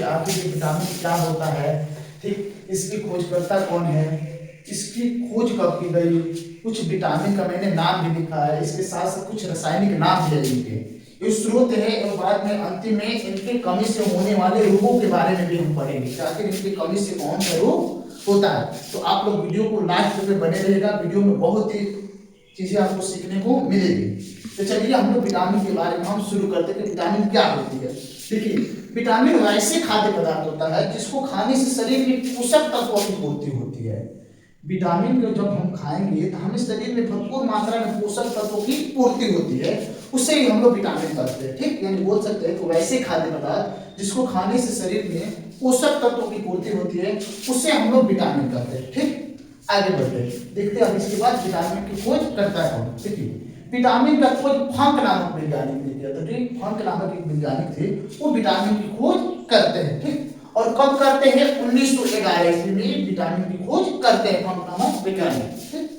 आखिर ये विटामिन क्या होता है, ठीक, इसकी खोजकर्ता कौन है, इसकी खोज कब की गई, कुछ विटामिन का मैंने नाम भी लिखा है, इसके साथ साथ कुछ रासायनिक नाम भी है इनके, ये स्रोत है, और बाद में अंतिम में इनके कमी से होने वाले रोगों के बारे में भी हम पढ़ेंगे कि आखिर इनकी कमी से कौन सा रोग होता है। तो आप लोग वीडियो को लास्ट तक बने रहेगा, वीडियो में बहुत ही चीजें आपको सीखने को मिलेगी। तो चलिए हम लोग विटामिन के बारे में हम शुरू करते हैं कि विटामिन क्या होती है। देखिए, विटामिन वैसे खाद्य पदार्थ होता है जिसको खाने से शरीर में पोषक तत्वों की पूर्ति होती है। विटामिन को जब हम खाएंगे तो हमें शरीर में भरपूर मात्रा में पोषक तत्वों की पूर्ति होती है, उससे ही हम लोग विटामिन करते हैं, ठीक, यानी बोल सकते हैं कि वैसे खाद्य पदार्थ जिसको खाने से शरीर में पोषक तत्वों की पूर्ति होती है, उससे हम लोग विटामिन करते हैं, ठीक। आगे बढ़ते हैं, देखते हैं अब इसके बाद विटामिन की खोज करता है कौन। देखिए, विटामिन का खोज फंक नामक वैज्ञानिक ने किया था, ठीक, फंक नामक एक वैज्ञानिक थे, वो विटामिन की खोज करते हैं, ठीक, और कब करते हैं, 1911 ईस्वी में विटामिन की खोज करते हैं फंक नामक वैज्ञानिक, ठीक।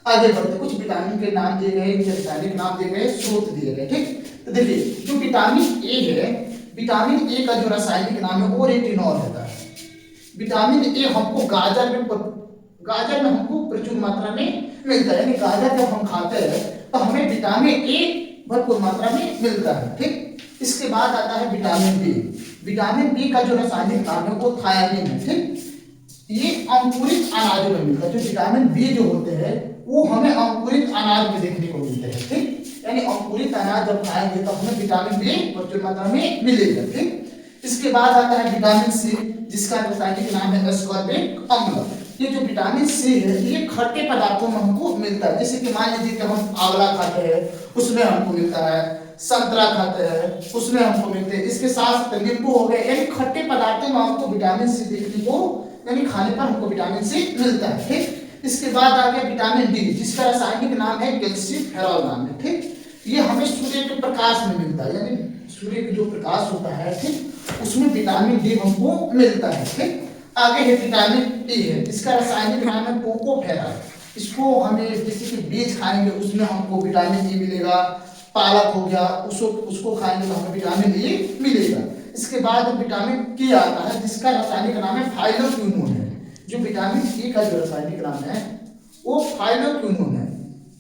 आगे बढ़ते, कुछ विटामिन के नाम दिए गए, रासायनिक नाम दिए गए, स्रोत दिए गए, ठीक। तो देखिए, जो विटामिन ए है, विटामिन ए का जो रासायनिक नाम है वो रेटिनॉल होता है। विटामिन ए हमको गाजर में हमको प्रचुर मात्रा में मिलता है, यानी गाजर जब हम खाते हैं तो हमें विटामिन ए भरपूर मात्रा में मिलता है, ठीक। इसके बाद आता है विटामिन बी। विटामिन बी का जो रासायनिक नाम है वो थायामीन है, ठीक। ये अंकुरित अनाजों में मिलता है। जो विटामिन बी जो होते हैं वो हमें अंकुरित अनाज में देखने को मिलते हैं, ठीक, यानी अंकुरित अनाज जब खाएंगे तो हमें विटामिन बी भरपूर मात्रा में मिलेगा, ठीक। इसके बाद आता है विटामिन सी, जिसका रासायनिक नाम है एस्कॉर्बिक अम्ल। ये जो विटामिन सी है ये खट्टे पदार्थों में हमको मिलता है, जैसे कि मान लीजिए कि हम आंवला खाते हैं उसमें हमको मिलता है, संतरा खाते हैं उसमें हमको मिलते हैं, इसके साथ नींबू हो गए, यानी खट्टे पदार्थों में हमको विटामिन सी देखने को, यानी खाने पर हमको विटामिन सी मिलता है, ठीक। इसके बाद आ गया विटामिन डी, जिसका रासायनिक नाम है कैल्सिफेरॉल नाम है, ठीक। ये हमें सूर्य के प्रकाश में मिलता है, यानी सूर्य का जो प्रकाश होता है, ठीक, उसमें विटामिन डी हमको मिलता है, ठीक। आगे है विटामिन ई है, इसका रासायनिक नाम है कोकोफेरॉल। इसको हमें जैसे कि बीज खाएंगे उसमें हमको विटामिन ई मिलेगा, पालक हो गया उसको खाएंगे तो हमें विटामिन ई मिलेगा। इसके बाद विटामिन के आता है, जिसका रासायनिक नाम है फाइलोक्विनोन है। जो विटामिन ई का जो रासायनिक नाम है वो फाइलोक्विनोन है।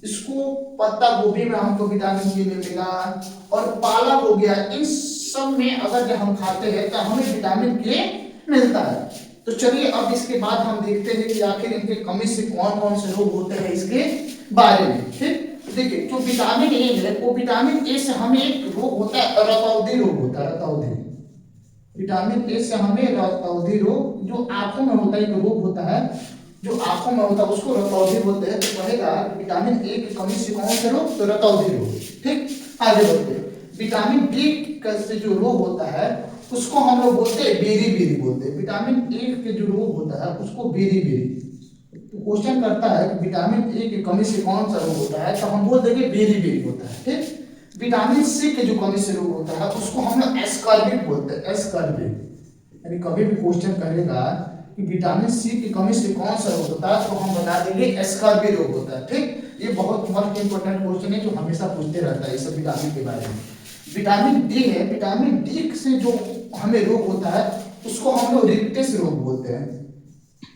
इसको पत्ता गोभी में हमको विटामिन ई मिलेगा, और पालक हो गया, इन सब में अगर जब हम खाते हैं तो हमें विटामिन के मिलता है। तो चलिए अब इसके बाद हम देखते हैं कि आखिर इनके कमी से कौन कौन से रोग होते हैं इसके बारे में, ठीक। देखिए, जो विटामिन ए है वो विटामिन ए से हमें एक रोग होता है, रतौंधी रोग होता है, रतौंधी। विटामिन ए से हमें रतौंधी रोग, जो आंखों में होता है, एक रोग होता है जो आंखों में होता है उसको रतौंधी बोलते हैं। तो कहेगा विटामिन ए की कमी से कौन सा रोग, तो रतौंधी रोग, ठीक। आगे बढ़ते हैं, विटामिन बी से जो रोग होता है उसको हम लोग बोलते हैं बेरी बेरी बोलते हैं। विटामिन ए के जो रोग होता है उसको बेरी बेरी। तो क्वेश्चन करता है कि विटामिन ए की कमी से कौन सा रोग होता है, तो हम बोल देंगे बेरी बेरी होता है, ठीक। विटामिन सी के जो कमी से रोग होता है उसको हम लोग एस्कॉर्बिक बोलते हैं, एस्कॉर्बिक। यानी कभी भी क्वेश्चन करेगा कि विटामिन सी की कमी से कौन सा रोग होता है तो हम बता देंगे एस्कॉर्बिक रोग होता है, ठीक। ये बहुत इंपॉर्टेंट क्वेश्चन है जो हमेशा पूछते रहता है इस विटामिन के बारे में। विटामिन डी है, विटामिन डी से जो हमें रोग होता है उसको हम लोग रिक्टेस रोग बोलते हैं।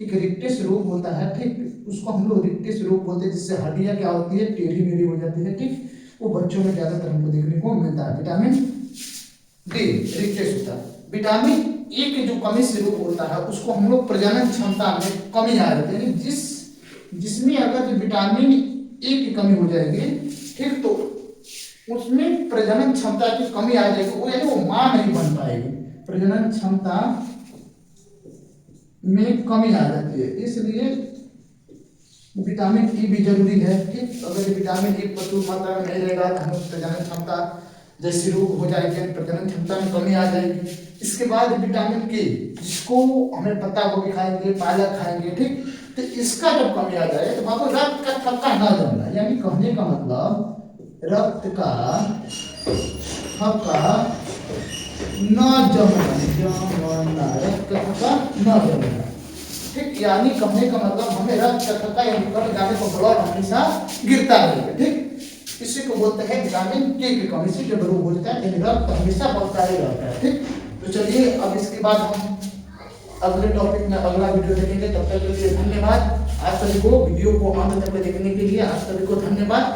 एक रिक्टेस रोग होता है, ठीक, उसको हम लोग रिक्टेस रोग बोलते हैं, जिससे हड्डियां क्या होती है, टेढ़ी मेढ़ी हो जाती है, ठीक। वो बच्चों में ज्यादातर हमको देखने को मिलता है। विटामिन डी रिक्टेस होता है। विटामिन ए के जो कमी से रोग होता है उसको हम लोग प्रजनन क्षमता में कमी आ जाती है, यानी जिसमें अगर विटामिन ए की कमी हो जाएगी, ठीक, तो उसमें प्रजनन क्षमता की कमी आ जाएगी, वो यानी वो मां नहीं बन पाएगी, प्रजनन क्षमता में कमी आ जाती है, इसलिए विटामिन ई भी जरूरी है, ठीक। अगर विटामिन ई प्रचुर मात्रा में नहीं रहेगा तो हमें प्रजनन क्षमता जैसी रोग हो जाएगी, प्रजनन क्षमता में कमी आ जाएगी। इसके बाद विटामिन के, जिसको हमें पत्ता गोभी खाएंगे, पालक खाएंगे, ठीक, तो इसका जब कमी आ जाए तो बाबू रक्त का थक्का न जमना, यानी कहने का मतलब रक्त का थक्का न जमना, रक्त का थक्का न जमना, ठीक। यानी कहने का मतलब हमें रक्त का थक्का यानी कट जाने पर ब्लड हमेशा गिरता रहेगा, ठीक। इसी को बोलते हैं विटामिन के की कमी से जब रोग होता है, यानी रक्त हमेशा बढ़ता ही रहता है, ठीक। तो चलिए अब इसके बाद हम अगले टॉपिक में अगला वीडियो देखेंगे। तब तक के लिए धन्यवाद। आप सभी को वीडियो को अंत तक देखने के लिए आप सभी को धन्यवाद।